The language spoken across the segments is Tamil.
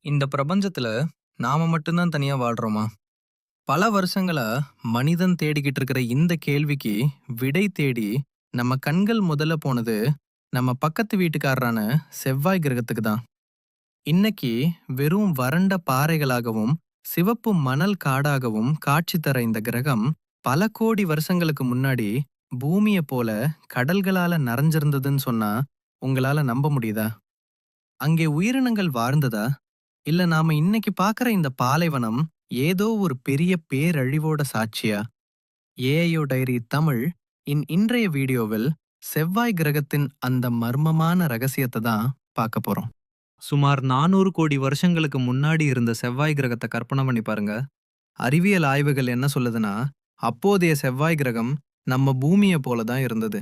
இந்த பிரபஞ்சத்துல நாம மட்டும்தான் தனியா வாழ்றோமா? பல வருஷங்களா மனிதன் தேடிக்கிட்டு இருக்கிற இந்த கேள்விக்கு விடை தேடி நம்ம கண்கள் முதல்ல போனது நம்ம பக்கத்து வீட்டுக்காரரான செவ்வாய் கிரகத்துக்கு தான். இன்னைக்கு வெறும் வறண்ட பாறைகளாகவும் சிவப்பு மணல் காடாகவும் காட்சி தர இந்த கிரகம் பல கோடி வருஷங்களுக்கு முன்னாடி பூமியை போல கடல்களால நிறைஞ்சிருந்ததுன்னு சொன்னா உங்களால நம்ப முடியுதா? அங்கே உயிரினங்கள் வாழ்ந்ததா? இல்ல நாம இன்னைக்கு பார்க்குற இந்த பாலைவனம் ஏதோ ஒரு பெரிய பேரழிவோட சாட்சியா? ஏஐயோ டைரி தமிழ் இன்றைய வீடியோவில் செவ்வாய் கிரகத்தின் அந்த மர்மமான ரகசியத்தை தான் பார்க்க போறோம். சுமார் 400 கோடி வருஷங்களுக்கு முன்னாடி இருந்த செவ்வாய் கிரகத்தை கற்பனை பண்ணி பாருங்க. அறிவியல் ஆய்வுகள் என்ன சொல்லுதுன்னா, அப்போதைய செவ்வாய் கிரகம் நம்ம பூமியை போல தான் இருந்தது.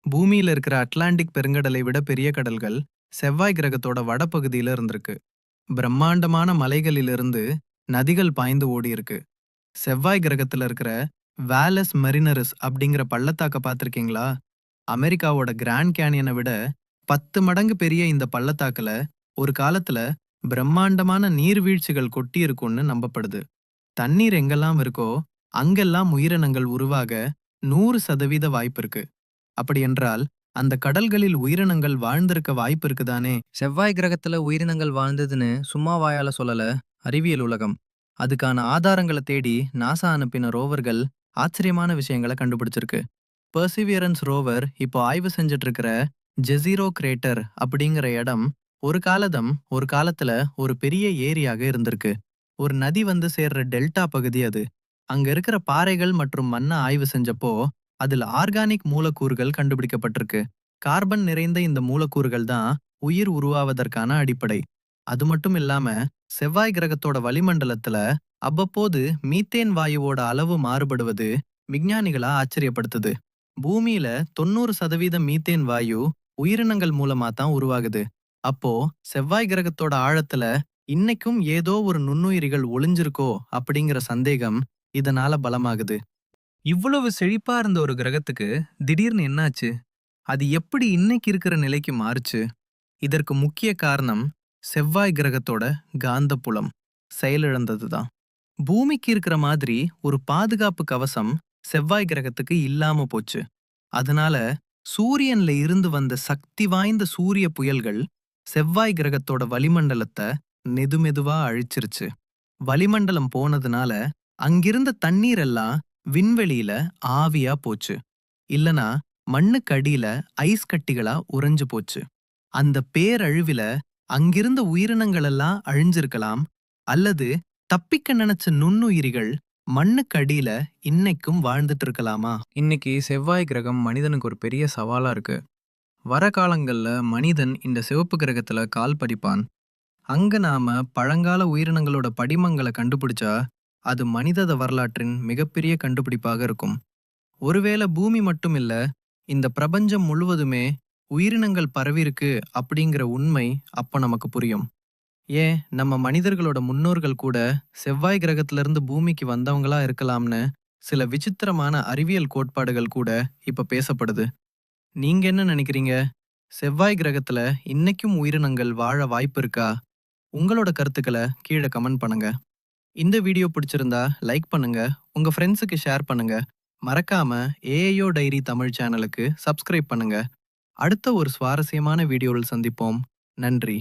பூமியில இருக்கிற அட்லாண்டிக் பெருங்கடலை விட பெரிய கடல்கள் செவ்வாய் கிரகத்தோட வடபகுதியில இருந்திருக்கு. பிரம்மாண்டமான மலைகளிலிருந்து நதிகள் பாய்ந்து ஓடி இருக்கு. செவ்வாய் கிரகத்துல இருக்கிற வேலஸ் மெரினரிஸ் அப்படிங்கிற பள்ளத்தாக்க பார்த்திருக்கீங்களா? அமெரிக்காவோட கிராண்ட் கேனியனை விட 10 மடங்கு பெரிய இந்த பள்ளத்தாக்குல ஒரு காலத்துல பிரம்மாண்டமான நீர்வீழ்ச்சிகள் கொட்டி இருக்கும்னு நம்பப்படுது. தண்ணீர் எங்கெல்லாம் இருக்கோ அங்கெல்லாம் உயிரினங்கள் உருவாக 100% வாய்ப்பு இருக்கு. அப்படி என்றால் அந்த கடல்களில் உயிரினங்கள் வாழ்ந்திருக்க வாய்ப்பு இருக்குதானே? செவ்வாய் கிரகத்துல உயிரினங்கள் வாழ்ந்ததுன்னு சும்மா வாயால சொல்லல அறிவியல் உலகம். அதுக்கான ஆதாரங்களை தேடி நாசா அனுப்பின ரோவர்கள் ஆச்சரியமான விஷயங்களை கண்டுபிடிச்சிருக்கு. பெர்சிவியரன்ஸ் ரோவர் இப்போ ஆய்வு செஞ்சுட்டு இருக்கிற ஜெசீரோ கிரேட்டர் அப்படிங்கிற இடம் ஒரு காலத்துல ஒரு பெரிய ஏரியாக இருந்திருக்கு. ஒரு நதி வந்து சேர்ற டெல்டா பகுதி அது. அங்க இருக்கிற பாறைகள் மற்றும் மண்ணை ஆய்வு செஞ்சப்போ அதுல ஆர்கானிக் மூலக்கூறுகள் கண்டுபிடிக்கப்பட்டிருக்கு. கார்பன் நிறைந்த இந்த மூலக்கூறுகள் தான் உயிர் உருவாவதற்கான அடிப்படை. அது மட்டும் இல்லாம செவ்வாய் கிரகத்தோட வளிமண்டலத்துல அவ்வப்போது மீத்தேன் வாயுவோட அளவு மாறுபடுவது விஞ்ஞானிகளா ஆச்சரியப்படுத்துது. பூமியில 90% மீத்தேன் வாயு உயிரினங்கள் மூலமா தான் உருவாகுது. அப்போ செவ்வாய் கிரகத்தோட ஆழத்துல இன்னைக்கும் ஏதோ ஒரு நுண்ணுயிரிகள் ஒளிஞ்சிருக்கோ அப்படிங்கிற சந்தேகம் இதனால பலமாகுது. இவ்வளவு செழிப்பா இருந்த ஒரு கிரகத்துக்கு திடீர்னு என்னாச்சு? அது எப்படி இன்னைக்கு இருக்கிற நிலைக்கு மாறுச்சு? இதற்கு முக்கிய காரணம் செவ்வாய் கிரகத்தோட காந்தப்புலம் செயலிழந்ததுதான். பூமிக்கு இருக்கிற மாதிரி ஒரு பாதுகாப்பு கவசம் செவ்வாய் கிரகத்துக்கு இல்லாம போச்சு. அதனால சூரியன்ல இருந்து வந்த சக்தி வாய்ந்த சூரிய புயல்கள் செவ்வாய் கிரகத்தோட வளிமண்டலத்தை மெதுமெதுவா அழிச்சிருச்சு. வளிமண்டலம் போனதுனால அங்கிருந்த தண்ணீர் எல்லாம் விண்வெளியில ஆவியா போச்சு. இல்லனா மண்ணுக்கு அடியில ஐஸ் கட்டிகளா உறைஞ்சு போச்சு. அந்த பேரழிவில அங்கிருந்த உயிரினங்கள் எல்லாம் அழிஞ்சிருக்கலாம். அல்லது தப்பிக்க நினைச்ச நுண்ணுயிரிகள் மண்ணுக்கு அடியில இன்னைக்கும் வாழ்ந்துட்டு இருக்கலாமா? இன்னைக்கு செவ்வாய் கிரகம் மனிதனுக்கு ஒரு பெரிய சவாலா இருக்கு. வர காலங்கள்ல மனிதன் இந்த சிவப்பு கிரகத்துல கால் பதிப்பான். அங்க நாம பழங்கால உயிரினங்களோட படிமங்களை கண்டுபிடிச்சா அது மனித வரலாற்றின் மிகப்பெரிய கண்டுபிடிப்பாக இருக்கும். ஒருவேளை பூமி மட்டும் இல்ல, இந்த பிரபஞ்சம் முழுவதுமே உயிரினங்கள் பரவிருக்கு அப்படிங்கிற உண்மை அப்ப நமக்கு புரியும். ஏன் நம்ம மனிதர்களோட முன்னோர்கள் கூட செவ்வாய் கிரகத்திலிருந்து பூமிக்கு வந்தவங்களா இருக்கலாம்னு சில விசித்திரமான அறிவியல் கோட்பாடுகள் கூட இப்ப பேசப்படுது. நீங்க என்ன நினைக்கிறீங்க? செவ்வாய் கிரகத்துல இன்னைக்கும் உயிரினங்கள் வாழ வாய்ப்பு இருக்கா? உங்களோட கருத்துக்களை கீழே கமெண்ட் பண்ணுங்க. இந்த வீடியோ பிடிச்சிருந்தா லைக் பண்ணுங்க, உங்க ஃப்ரெண்ட்ஸுக்கு ஷேர் பண்ணுங்க. மறக்காம ஏஐயோ டைரி தமிழ் சேனலுக்கு சப்ஸ்கிரைப் பண்ணுங்க. அடுத்த ஒரு சுவாரஸ்யமான வீடியோவில் சந்திப்போம். நன்றி.